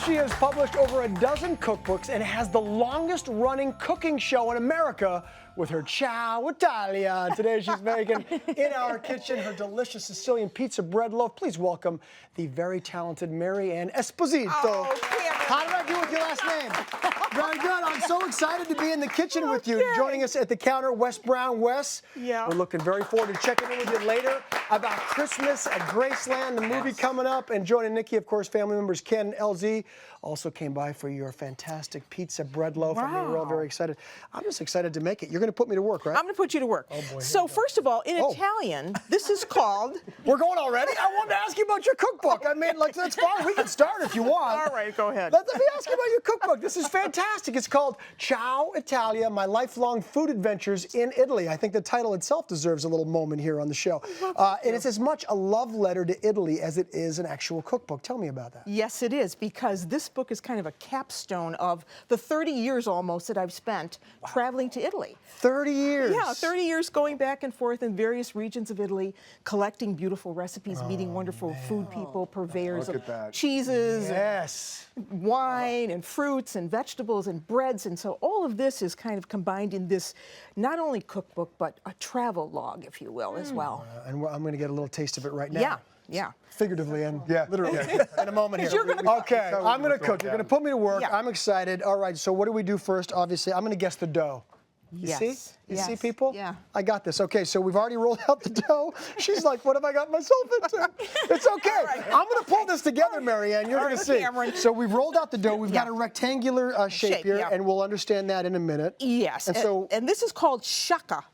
She has published over a dozen cookbooks and has the longest running cooking show in America with her Ciao Italia. Today she's making in our kitchen her delicious Sicilian pizza bread loaf. Please welcome the very talented Ann Esposito. Oh, how did I do with your last name? Very good. I'm so excited to be in the kitchen with you. Joining us at the counter, Wes Brown. Wes, we're looking very forward to checking in with you later about Christmas at Graceland, the movie coming up, and joining Nikki, of course, family members Ken and LZ also came by for your fantastic pizza bread loaf. Wow. I mean, we're all very excited. I'm just excited to make it. You're going to put me to work, right? I'm going to put you to work. Oh boy. So first of all, in Italian, this is called... We're going already? I wanted to ask you about your cookbook. I mean, like, that's fine. We can start if you want. All right, go ahead. Let me ask you about your cookbook. This is fantastic. It's called Ciao Italia, My Lifelong Food Adventures in Italy. I think the title itself deserves a little moment here on the show. And it's as much a love letter to Italy as it is an actual cookbook. Tell me about that. Yes, it is, because this book is kind of a capstone of the 30 years almost that I've spent traveling to Italy. 30 years? Yeah, 30 years going back and forth in various regions of Italy, collecting beautiful recipes, meeting wonderful food people, purveyors of cheeses, and wine, and fruits, and vegetables, and breads. And so all of this is kind of combined in this not only cookbook, but a travel log, if you will, as well. And I'm going to get a little taste of it right now. Yeah. Yeah. Figuratively and literally in a moment here. You're gonna okay, I'm going to cook. You're going to put me to work. Yeah. I'm excited. All right, so what do we do first? Obviously, I'm going to guess the dough. You see? You see, people? Yeah. I got this. Okay, so we've already rolled out the dough. She's like, what have I got myself into? It's okay. I'm going to pull this together, Ann. You're going to see. Cameron. So we've rolled out the dough. We've got a rectangular shape here, and we'll understand that in a minute. Yes. And this is called shaka.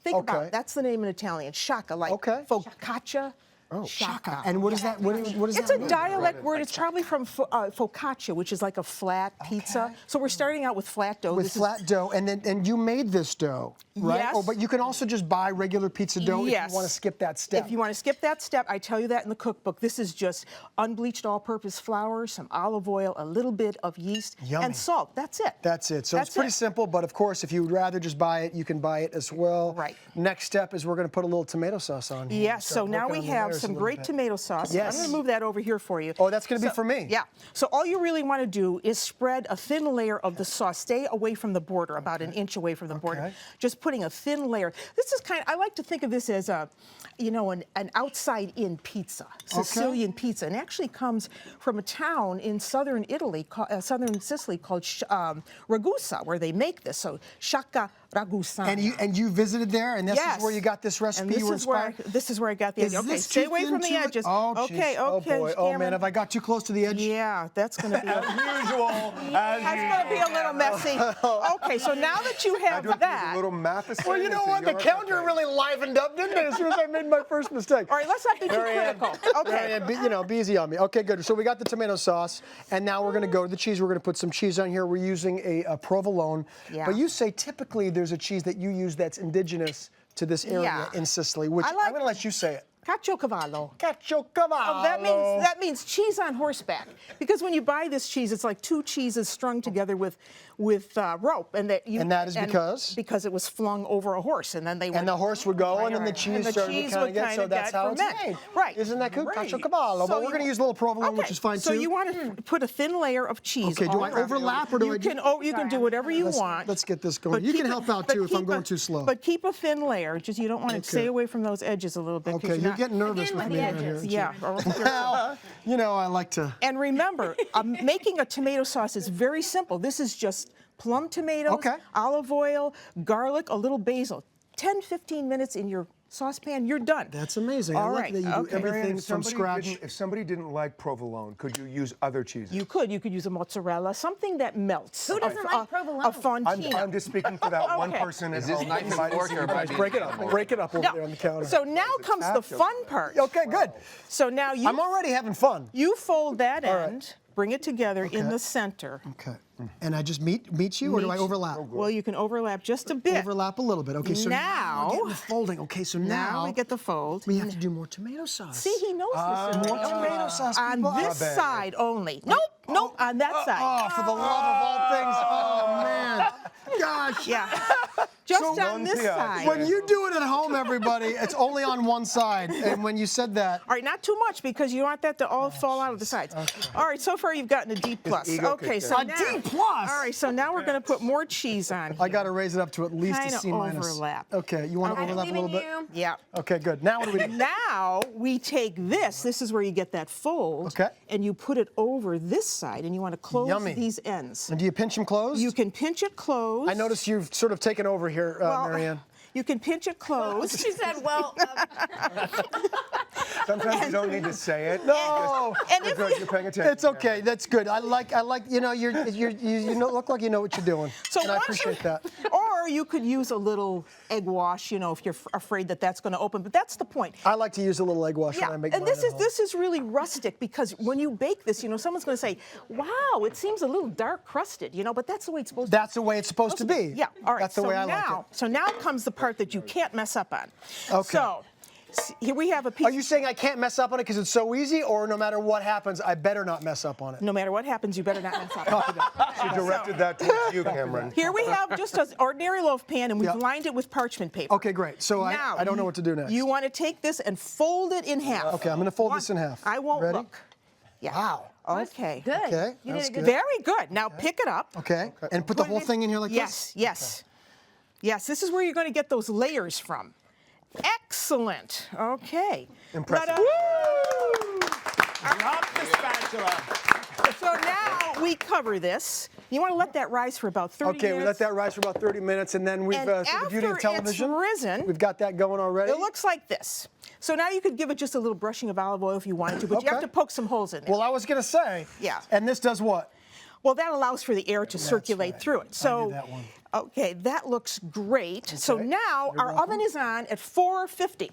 Think about it. That's the name in Italian. Shaka, like focaccia. Oh, shaka. And what is that? What is it's that? A dialect word. It's probably from focaccia, which is like a flat pizza. So we're starting out with flat dough. With flat dough, and you made this dough, right? Yes. Oh, but you can also just buy regular pizza dough if you want to skip that step. If you want to skip that step, I tell you that in the cookbook. This is just unbleached all-purpose flour, some olive oil, a little bit of yeast, and salt. That's it. That's it. So it's pretty simple, but of course, if you would rather just buy it, you can buy it as well. Right. Next step is we're going to put a little tomato sauce on here. Yes, so now we have some great tomato sauce. Yes. I'm going to move that over here for you. Oh, that's going to be for me. Yeah. So all you really want to do is spread a thin layer of the sauce. Stay away from the border, about an inch away from the border. Just putting a thin layer. This is I like to think of this as a, an outside-in pizza, Sicilian pizza, and actually comes from a town in southern Italy, southern Sicily, called Ragusa, where they make this. So shaka Ragusano. And you visited there, and this is where you got this recipe. And this is where I got the idea. Okay, stay away from the edges. Oh, okay, oh boy. Oh man, have I got too close to the edge? Yeah, that's going to be as usual. That's going to be a little messy. Okay, so now that you have that, a little math. Well, you know what? The counter really livened up, didn't it? As soon as I made my first mistake. All right, let's not be too critical. Okay. Be easy on me. Okay, good. So we got the tomato sauce, and now we're going to go to the cheese. We're going to put some cheese on here. We're using a provolone. Yeah. But you say typically there's a cheese that you use that's indigenous to this area in Sicily, which I'm going to let you say it. Caciocavallo. Caciocavallo. Oh, that means cheese on horseback. Because when you buy this cheese, it's like two cheeses strung together with rope, and that is because? Because it was flung over a horse, and then the horse would go, and then the cheese started to kind of get. So that's how it's made. Right. Isn't that good? Caciocavallo. But we're going to use a little provolone, which is fine too. So you want to put a thin layer of cheese. Okay. Do I overlap or do I? You can do whatever you want. Let's get this going. You can help out too if I'm going too slow. But keep a thin layer. Just you don't want to stay away from those edges a little bit. Okay. You're getting nervous with me right here. Yeah. Well, I like to. And remember, making a tomato sauce is very simple. This is just plum tomatoes, olive oil, garlic, a little basil. 10-15 minutes in your saucepan, you're done. That's amazing. All I like right. that you do everything from scratch. If somebody didn't like provolone, could you use other cheeses? You could use a mozzarella, something that melts. Who doesn't like provolone? A fontina. I'm just speaking for that one person at home. Nice and fork or break it up over there on the counter. So now comes the fun part. Okay, good. So now I'm already having fun. You fold that end, bring it together in the center. Okay. And I just meet you, or do I overlap? Well, you can overlap just a bit. Overlap a little bit. Okay, so now we're getting the folding. Okay, so now we get the fold. We have to do more tomato sauce. See, he knows this. More tomato sauce. On this side only. Nope, on that side. Oh, for the love of all things. Oh, man. Gosh. Yeah. Just on this side. When you do it at home, everybody, it's only on one side. And when you said that. All right, not too much because you want that to all fall out of the sides. Okay. All right, so far you've gotten a D+. Okay, so a now, D+. All right, so now we're going to put more cheese on here. I got to raise it up to at least a C-. Overlap. Okay, you want to overlap a little bit? Yeah. Okay, good. Now what do we do? Now we take this. This is where you get that fold. Okay. And you put it over this side, and you want to close these ends. And do you pinch them closed? You can pinch it closed. I notice you've sort of taken over here, Marianne. You can pinch it closed. She said, well, Sometimes you don't need to say it. No. And You're if good. you- You're paying attention. It's okay. That's good. I like. You know, you look like you know what you're doing. So and I once appreciate that. Or you could use a little egg wash, you know, if you're afraid that that's going to open. But that's the point. I like to use a little egg wash when I make and mine at home. this is really rustic because when you bake this, you know, someone's going to say, "Wow, it seems a little dark crusted," you know, but that's the way it's supposed to be. That's the way it's supposed to be. Yeah, all right. That's the way I like it. So now comes the part that you can't mess up on. Okay. So here we have a piece. Are you saying I can't mess up on it because it's so easy, or no matter what happens, I better not mess up on it? No matter what happens, you better not mess up. She directed that towards you, Cameron. Here we have just an ordinary loaf pan, and we've lined it with parchment paper. Okay, great. So Now, I don't know what to do next. You want to take this and fold it in half. Okay, I'm going to fold this in half. I won't Ready? look. Yeah. Wow. Okay. good. Okay, You that's did a good good. Very good. Now pick it up. Okay, and put the whole thing in here like Yes, this? yes. Yes, this is where you're going to get those layers from. Excellent. Okay. Impressive. Drop the spatula. So now we cover this. You want to let that rise for about 30 minutes. Okay, we let that rise for about 30 minutes, and then we've, And through the beauty of after television, it's risen, we've got that going already. it looks like this. So now you could give it just a little brushing of olive oil if you wanted to, but you have Okay. to poke some holes in there. Well, I was going to say. Yeah. And this does what? Well, that allows for the air to circulate right. through it. So, that one. okay, that looks great. So Okay. now You're our welcome. oven is on at 450.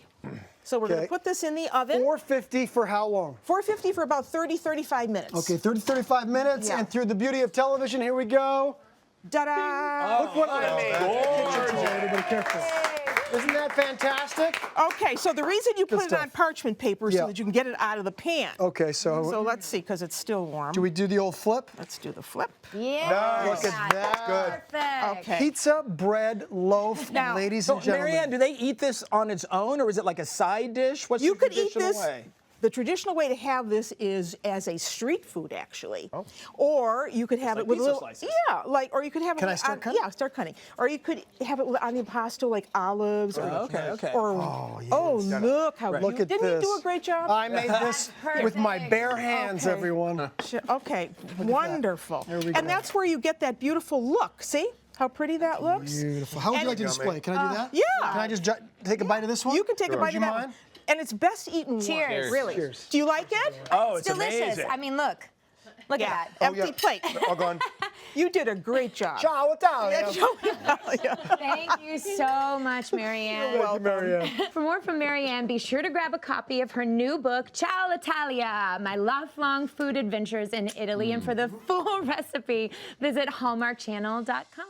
So we're going Okay. to put this in the oven. 450 for how long? 450 for about 30, 35 minutes. Okay, 30, 35 minutes, Yeah. and through the beauty of television, here we go. Ta-da! Look what I made. Everybody careful. Isn't that fantastic? Okay, so the reason you put it stuff. on parchment paper is Yeah. so that you can get it out of the pan. Okay, so let's see, because it's still warm. do we do the old flip? Let's do the flip. Yeah. Look at that. Good. Perfect. Okay. Pizza, bread, loaf, Now- ladies So, and gentlemen. Marianne, do they eat this on its own, or is it like a side dish? What's You the could eat traditional this. way? The traditional way to have this is as a street food, actually, or you could have like it with a pizza little, slices. or you could have it. Can I with- start cutting? Yeah, start cutting, or you could have it with on the impasto like olives. Or, okay. Or look how Look at didn't this. you do a great job? I made this with my bare hands, Okay. everyone. Okay, wonderful. There we And go. that's where you get that beautiful look. See how pretty that looks? Beautiful. How would you like to display? Can I do that? yeah. Can I just take a bite of this one? You can take a bite Would you of that. mind? One. And it's best eaten Cheers. warm. Really. Cheers. Do you like it? Oh, It's it's delicious. amazing. I mean, look. Look Yeah. at that. Empty plate. All gone. You did a great job. Ciao Italia. Thank you so much, Marianne. Thank you, Marianne. For more from Marianne, be sure to grab a copy of her new book, Ciao Italia, My Lifelong Food Adventures in Italy. And for the full recipe, visit hallmarkchannel.com.